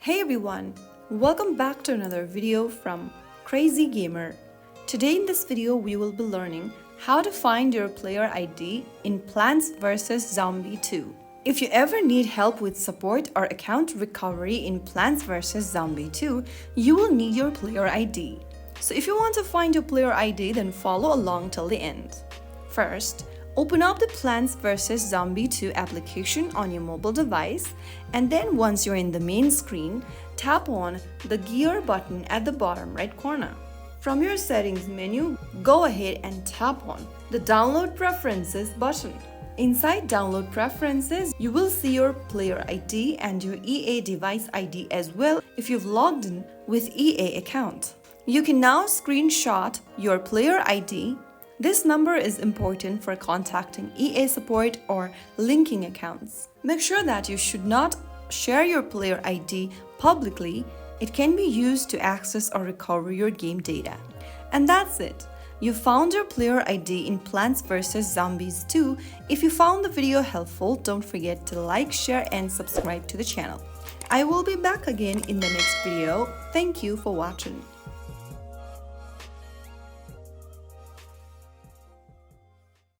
Hey everyone, welcome back to another video from Crazy Gamer. Today in this video we will be learning how to find your player ID in Plants vs Zombies 2. If you ever need help with support or account recovery in Plants vs Zombies 2, you will need your player ID. So if you want to find your player ID, then follow along till the end. First, open up the Plants vs Zombies 2 application on your mobile device, and then once you're in the main screen, tap on the gear button at the bottom right corner. From your settings menu, go ahead and tap on the Download Preferences button. Inside Download Preferences, you will see your player ID and your EA device ID as well if you've logged in with EA account. You can now screenshot your player ID. This number is important for contacting EA support or linking accounts. Make sure that you should not share your player ID publicly. It can be used to access or recover your game data. And that's it. You found your player ID in Plants vs Zombies 2. If you found the video helpful, don't forget to like, share, and subscribe to the channel. I will be back again in the next video. Thank you for watching.